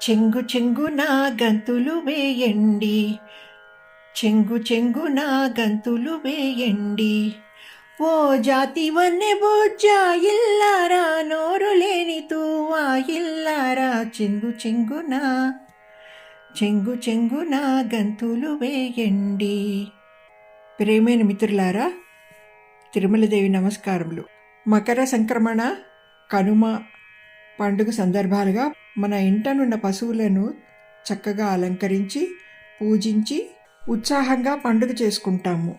చెంగు చెంగున గంతులు వేయండి, చెంగు చెంగున గంతులు వేయండి. ఓ జాతి వన్నె బొజ్జ ఇల్లారా, నోరు లేని తూవా ఇల్లారా, చెంగు చెంగున చెంగు చెంగున గంతులు వేయండి. ప్రేమైన మిత్రులారా, తిరుమలదేవి నమస్కారములు. మకర సంక్రమణ, కనుమ పండుగ సందర్భాలుగా మన ఇంటనున్న పశువులను చక్కగా అలంకరించి పూజించి ఉత్సాహంగా పండుగ చేసుకుంటాము.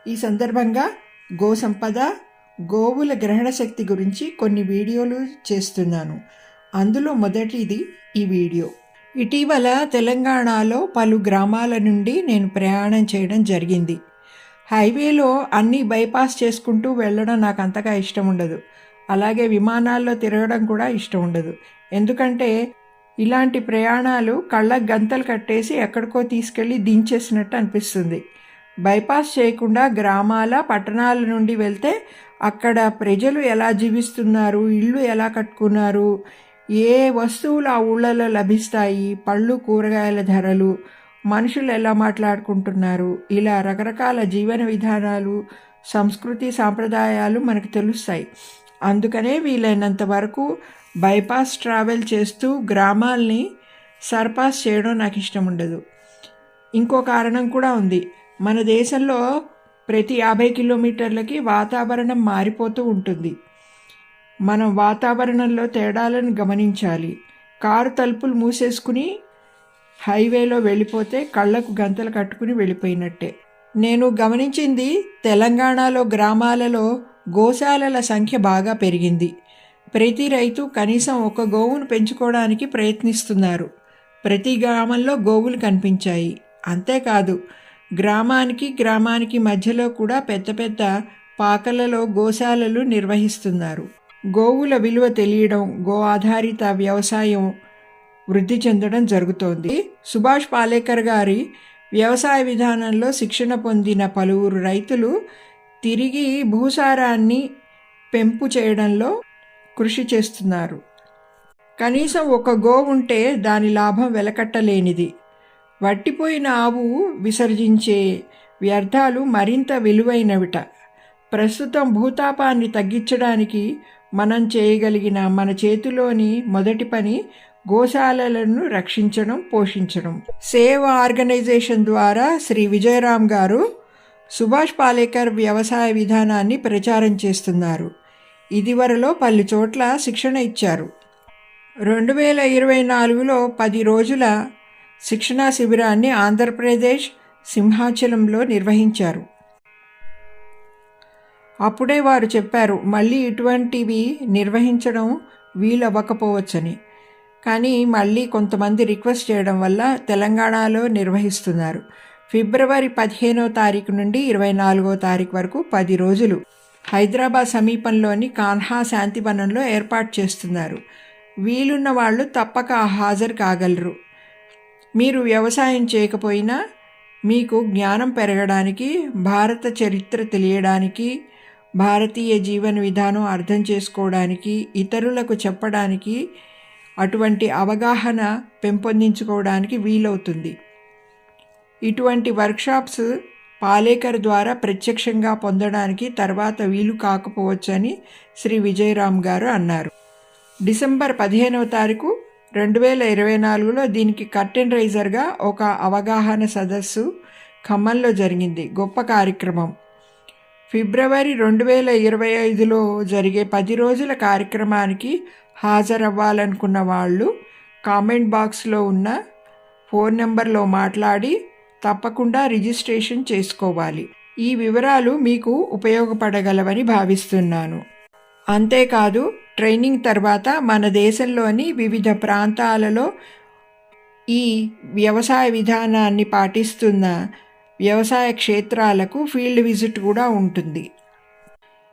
ఈ సందర్భంగా గో సంపద, గోవుల గ్రహణ శక్తి గురించి కొన్ని వీడియోలు చేస్తున్నాను. అందులో మొదటిది ఈ వీడియో. ఇటీవల తెలంగాణలో పలు గ్రామాల నుండి నేను ప్రయాణం చేయడం జరిగింది. హైవేలో అన్నీ బైపాస్ చేసుకుంటూ వెళ్ళడం నాకు అంతగా ఇష్టం ఉండదు. అలాగే విమానాల్లో తిరగడం కూడా ఇష్టం ఉండదు. ఎందుకంటే ఇలాంటి ప్రయాణాలు కళ్ళకు గంతలు కట్టేసి ఎక్కడికో తీసుకెళ్ళి దించేసినట్టు అనిపిస్తుంది. బైపాస్ చేయకుండా గ్రామాల, పట్టణాల నుండి వెళ్తే అక్కడ ప్రజలు ఎలా జీవిస్తున్నారు, ఇళ్ళు ఎలా కట్టుకున్నారు, ఏ వస్తువులు ఆ ఊళ్ళలో లభిస్తాయి, పళ్ళు కూరగాయల ధరలు, మనుషులు ఎలా మాట్లాడుకుంటున్నారు, ఇలా రకరకాల జీవన విధానాలు, సంస్కృతి, సాంప్రదాయాలు మనకు తెలుస్తాయి. అందుకనే వీలైనంత వరకు బైపాస్ ట్రావెల్ చేస్తూ గ్రామాల్ని సర్పాస్ చేయడం నాకు ఇష్టం ఉండదు. ఇంకో కారణం కూడా ఉంది. మన దేశంలో ప్రతి 50 కిలోమీటర్లకి వాతావరణం మారిపోతూ ఉంటుంది. మనం వాతావరణంలో తేడాలను గమనించాలి. కారు తలుపులు మూసేసుకుని హైవేలో వెళ్ళిపోతే కళ్ళకు గంతలు కట్టుకుని వెళ్ళిపోయినట్టే. నేను గమనించింది, తెలంగాణలో గ్రామాలలో గోశాలల సంఖ్య బాగా పెరిగింది. ప్రతి రైతు కనీసం ఒక గోవును పెంచుకోవడానికి ప్రయత్నిస్తున్నారు. ప్రతి గ్రామంలో గోవులు కనిపించాయి. అంతేకాదు, గ్రామానికి మధ్యలో కూడా పెద్ద పెద్ద పాకలలో గోశాలలు నిర్వహిస్తున్నారు. గోవుల విలువ తెలియడం, గో ఆధారిత వ్యవసాయం వృద్ధి చెందడం జరుగుతోంది. సుభాష్ పాలేకర్ గారి వ్యవసాయ విధానంలో శిక్షణ పొందిన పలువురు రైతులు తిరిగి భూసారాన్ని పెంపు చేయడంలో కృషి చేస్తున్నారు. కనీసం ఒక గో ఉంటే దాని లాభం వెలకట్టలేనిది. వట్టిపోయిన ఆవు విసర్జించే వ్యర్థాలు మరింత విలువైనవిట. ప్రస్తుతం భూతాపాన్ని తగ్గించడానికి మనం చేయగలిగిన మన చేతిలోని మొదటి పని గోశాలలను రక్షించడం, పోషించడం. సేవ్ ఆర్గనైజేషన్ ద్వారా శ్రీ విజయరామ్ గారు సుభాష్ పాలేకర్ వ్యవసాయ విధానాన్ని ప్రచారం చేస్తున్నారు. ఇదివరలో పలు చోట్ల శిక్షణ ఇచ్చారు. 2024లో 10 రోజుల శిక్షణా శిబిరాన్ని ఆంధ్రప్రదేశ్ సింహాచలంలో నిర్వహించారు. అప్పుడే వారు చెప్పారు, మళ్ళీ ఇటువంటివి నిర్వహించడం వీలవ్వకపోవచ్చని. కానీ మళ్ళీ కొంతమంది రిక్వెస్ట్ చేయడం వల్ల తెలంగాణలో నిర్వహిస్తున్నారు. ఫిబ్రవరి 15వ తారీఖు నుండి 24వ తారీఖు వరకు 10 రోజులు హైదరాబాద్ సమీపంలోని కాన్హా శాంతివనంలో ఏర్పాటు చేస్తున్నారు. వీలున్న వాళ్ళు తప్పక హాజరు కాగలరు. మీరు వ్యవసాయం చేయకపోయినా మీకు జ్ఞానం పెరగడానికి, భారత చరిత్ర తెలియడానికి, భారతీయ జీవన విధానం అర్థం చేసుకోవడానికి, ఇతరులకు చెప్పడానికి, అటువంటి అవగాహన పెంపొందించుకోవడానికి వీలవుతుంది. ఇటువంటి వర్క్షాప్స్ పాలేకర్ ద్వారా ప్రత్యక్షంగా పొందడానికి తర్వాత వీలు కాకపోవచ్చని శ్రీ విజయరామ్ గారు అన్నారు. డిసెంబర్ 15వ తారీఖు 2024లో దీనికి కర్టెన్ రైజర్గా ఒక అవగాహన సదస్సు ఖమ్మంలో జరిగింది. గొప్ప కార్యక్రమం. ఫిబ్రవరి 2025లో జరిగే 10 రోజుల కార్యక్రమానికి హాజరవ్వాలనుకున్న వాళ్ళు కామెంట్ బాక్స్లో ఉన్న ఫోన్ నెంబర్లో మాట్లాడి తప్పకుండా రిజిస్ట్రేషన్ చేసుకోవాలి. ఈ వివరాలు మీకు ఉపయోగపడగలవని భావిస్తున్నాను. అంతేకాదు, ట్రైనింగ్ తర్వాత మన దేశంలోని వివిధ ప్రాంతాలలో ఈ వ్యవసాయ విధానాన్ని పాటిస్తున్న వ్యవసాయ క్షేత్రాలకు ఫీల్డ్ విజిట్ కూడా ఉంటుంది.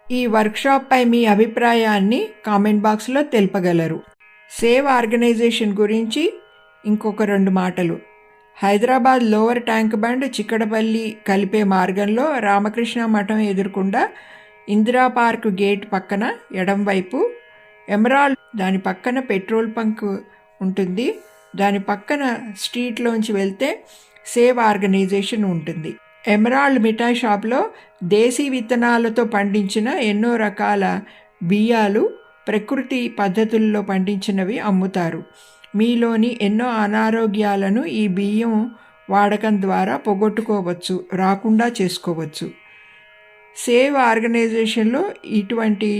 ఈ వర్క్షాప్పై మీ అభిప్రాయాన్ని కామెంట్ బాక్స్లో తెలుపగలరు. సేవ్ ఆర్గనైజేషన్ గురించి ఇంకొక 2 మాటలు. Hyderabad lower tank bund, Chikkadpally కలిపే మార్గంలో రామకృష్ణ మఠం ఎదురుకుండా ఇందిరా పార్క్ గేట్ పక్కన ఎడంవైపు ఎమరాల్డ్ దాని పక్కన పెట్రోల్ బంక్ ఉంటుంది. దాని పక్కన స్ట్రీట్లోంచి వెళ్తే సేవ్ ఆర్గనైజేషన్ ఉంటుంది. ఎమరాల్డ్ మిఠాయి షాప్లో దేశీ విత్తనాలతో పండించిన ఎన్నో రకాల బియ్యాలు ప్రకృతి పద్ధతుల్లో పండించినవి అమ్ముతారు. మీలోని ఎన్నో అనారోగ్యాలను ఈ బియ్యం వాడకం ద్వారా పోగొట్టుకోవచ్చు, రాకుండా చేసుకోవచ్చు. సేవ్ ఆర్గనైజేషన్లో ఇటువంటి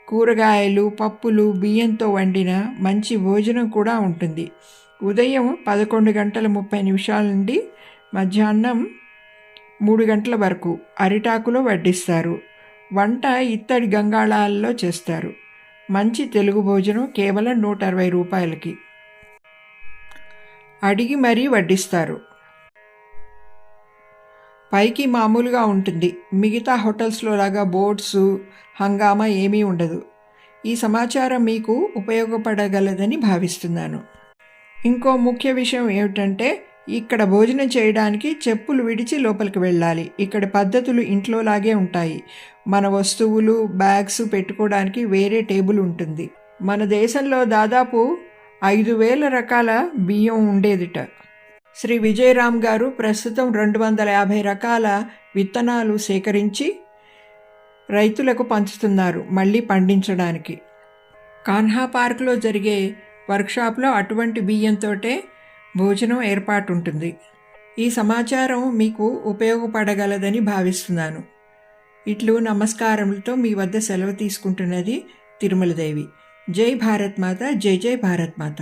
కూరగాయలు, పప్పులు, బియ్యంతో వండిన మంచి భోజనం కూడా ఉంటుంది. ఉదయం 11:30 నుండి మధ్యాహ్నం 3 వరకు అరిటాకులో వడ్డిస్తారు. వంట ఇత్తడి గంగాళాల్లో చేస్తారు. మంచి తెలుగు భోజనం కేవలం 160 రూపాయలకి అడిగి మరీ వడ్డిస్తారు. పైకి మామూలుగా ఉంటుంది. మిగతా హోటల్స్లో లాగా బోర్డ్స్, హంగామా ఏమీ ఉండదు. ఈ సమాచారం మీకు ఉపయోగపడగలదని భావిస్తున్నాను. ఇంకో ముఖ్య విషయం ఏమిటంటే, ఇక్కడ భోజనం చేయడానికి చెప్పులు విడిచి లోపలికి వెళ్ళాలి. ఇక్కడ పద్ధతులు ఇంట్లోలాగే ఉంటాయి. మన వస్తువులు, బ్యాగ్స్ పెట్టుకోవడానికి వేరే టేబుల్ ఉంటుంది. మన దేశంలో దాదాపు 5,000 రకాల బియ్యం ఉండేదిట. శ్రీ విజయరామ్ గారు ప్రస్తుతం 250 రకాల విత్తనాలు సేకరించి రైతులకు పంచుతున్నారు మళ్ళీ పండించడానికి. కాన్హా పార్క్లో జరిగే వర్క్షాప్లో అటువంటి బియ్యంతోటే భోజనం ఏర్పాటు ఉంటుంది. ఈ సమాచారం మీకు ఉపయోగపడగలదని భావిస్తున్నాను. ఇట్లు నమస్కారములతో మీ వద్ద సెలవు తీసుకుంటున్నది తిరుమలదేవి. జై భారత్ మాత, జై జై భారత్ మాత.